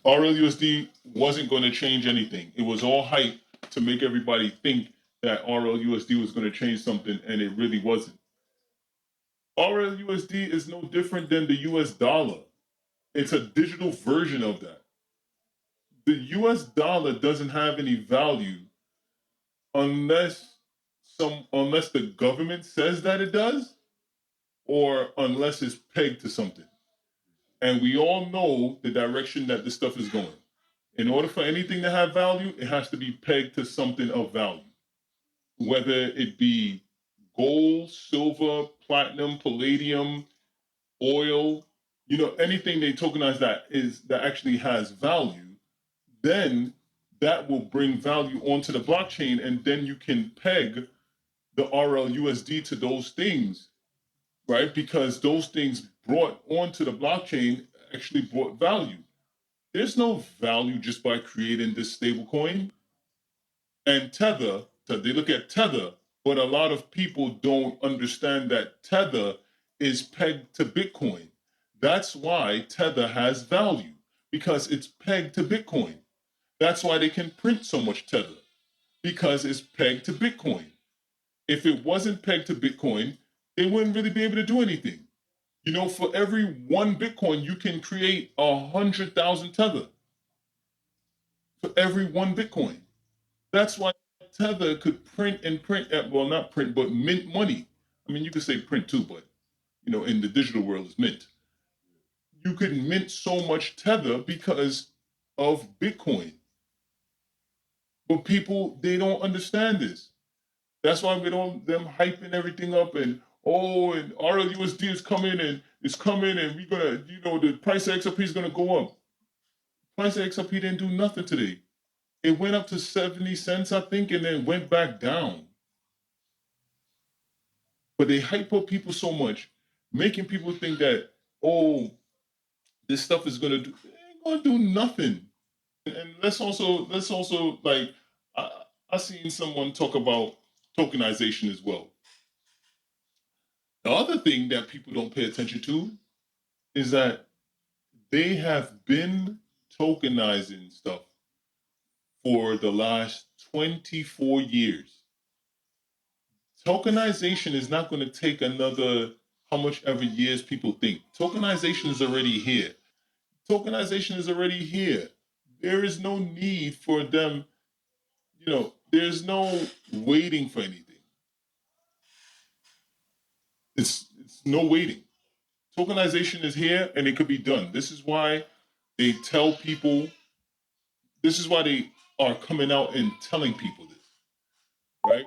RLUSD wasn't going to change anything. It was all hype to make everybody think that RLUSD was going to change something, and it really wasn't. RLUSD is no different than the US dollar. It's a digital version of that. The US dollar doesn't have any value unless the government says that it does, or unless it's pegged to something. And we all know the direction that this stuff is going. In order for anything to have value, it has to be pegged to something of value, whether it be gold, silver, platinum, palladium, oil, anything they tokenize that actually has value, then that will bring value onto the blockchain, and then you can peg the RLUSD to those things, right? Because those things brought onto the blockchain actually brought value. There's no value just by creating this stablecoin. And Tether, they look at Tether, but a lot of people don't understand that Tether is pegged to Bitcoin. That's why Tether has value, because it's pegged to Bitcoin. That's why they can print so much Tether, because it's pegged to Bitcoin. If it wasn't pegged to Bitcoin, they wouldn't really be able to do anything. For every one Bitcoin, you can create 100,000 Tether. For every one Bitcoin. That's why Tether could print and print, well, not print, but mint money. I mean, you could say print too, but, in the digital world, it's mint. You could mint so much Tether because of Bitcoin. But people, they don't understand this. That's why them hyping everything up and RLUSD is coming and we're gonna, the price of XRP is gonna go up. Price of XRP didn't do nothing today. It went up to 70 cents, I think, and then went back down. But they hype up people so much, making people think that, this stuff is it ain't gonna do nothing. And let's also like, I seen someone talk about tokenization as well. The other thing that people don't pay attention to is that they have been tokenizing stuff for the last 24 years. Tokenization is not going to take another how much ever years people think. Tokenization is already here. Tokenization is already here. There is no need for them, there's no waiting for anything. It's no waiting. Tokenization is here and it could be done. This is why they tell people, this is why they are coming out and telling people this, right?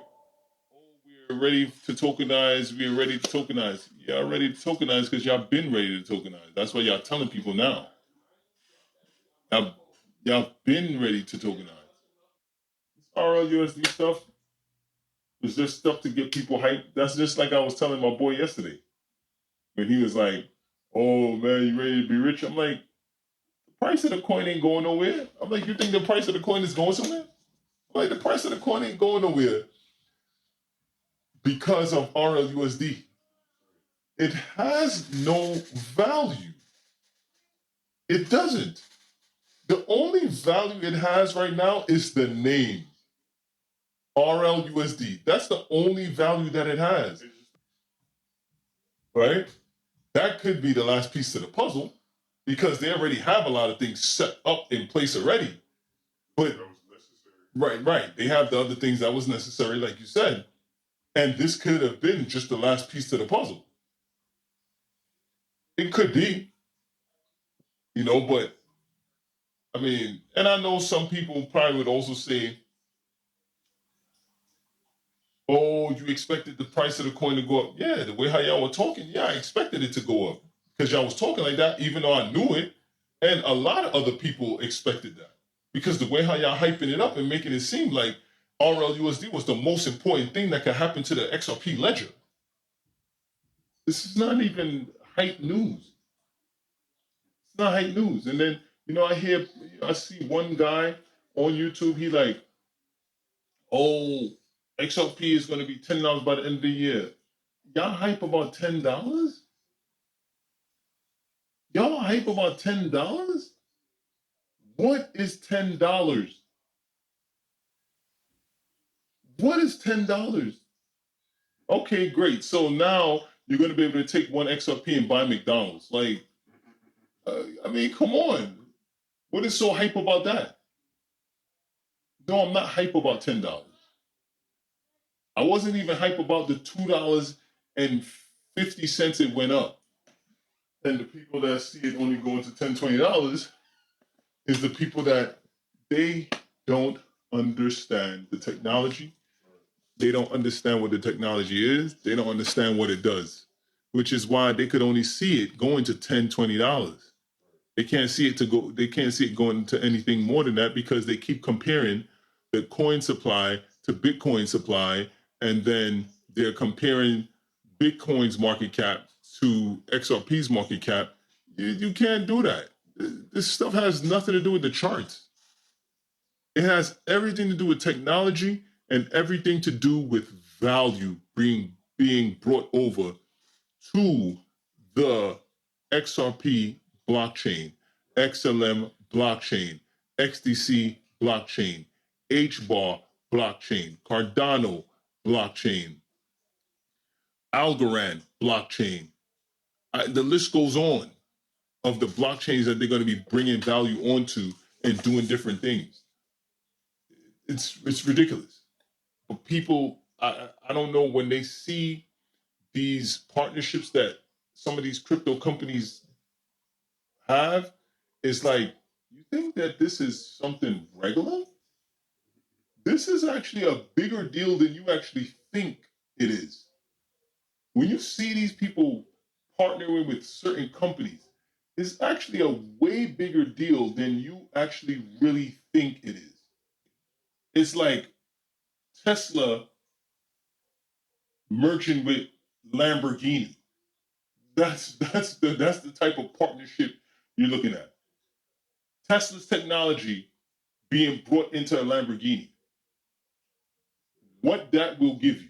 We're ready to tokenize. We're ready to tokenize. Y'all ready to tokenize because y'all been ready to tokenize. That's why y'all telling people now. Y'all been ready to tokenize. This RLUSD stuff is just stuff to get people hyped. That's just like I was telling my boy yesterday when he was like, "Oh man, you ready to be rich?" I'm like, "The price of the coin ain't going nowhere." I'm like, "You think the price of the coin is going somewhere?" I'm like, "The price of the coin ain't going nowhere because of RLUSD. It has no value. It doesn't. The only value it has right now is the name, RLUSD. That's the only value that it has, right? That could be the last piece to the puzzle because they already have a lot of things set up in place already. But right. They have the other things that was necessary, like you said. And this could have been just the last piece to the puzzle. It could be, but I mean, and I know some people probably would also say, "Oh, you expected the price of the coin to go up." Yeah, the way how y'all were talking, yeah, I expected it to go up because y'all was talking like that, even though I knew it. And a lot of other people expected that because the way how y'all hyping it up and making it seem like RLUSD was the most important thing that could happen to the XRP ledger. This is not even hype news. It's not hype news. And then, I see one guy on YouTube, he like, "Oh, XRP is going to be $10 by the end of the year." Y'all hype about $10? Y'all hype about $10? What is $10? What is $10? Okay, great. So now you're going to be able to take one XRP and buy McDonald's. Like, I mean, come on. What is so hype about that? No, I'm not hype about $10. I wasn't even hype about the $2.50 it went up. And the people that see it only going to $10, $20 is the people that they don't understand the technology. They don't understand what the technology is. They don't understand what it does, which is why they could only see it going to $10, $20. They can't see it going to anything more than that because they keep comparing the coin supply to Bitcoin supply, and then they're comparing Bitcoin's market cap to XRP's market cap. You can't do that. This stuff has nothing to do with the charts. It has everything to do with technology and everything to do with value being brought over to the XRP blockchain, XLM blockchain, XDC blockchain, HBAR blockchain, Cardano blockchain, Algorand blockchain. The list goes on of the blockchains that they're going to be bringing value onto and doing different things. It's ridiculous. But people, I don't know, when they see these partnerships that some of these crypto companies have, it's like, you think that this is something regular? This is actually a bigger deal than you actually think it is. When you see these people partnering with certain companies, it's actually a way bigger deal than you actually really think it is. It's like Tesla merging with Lamborghini. That's the type of partnership you're looking at. Tesla's technology being brought into a Lamborghini. What that will give you.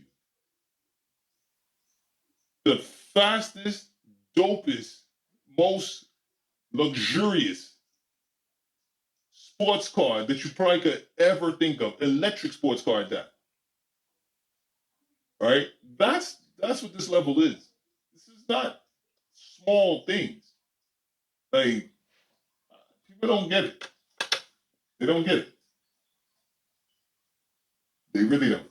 The fastest, dopest, most luxurious sports car that you probably could ever think of. Electric sports car at that. All right? That's what this level is. This is not small things. Like, people don't get it. They don't get it. They really don't.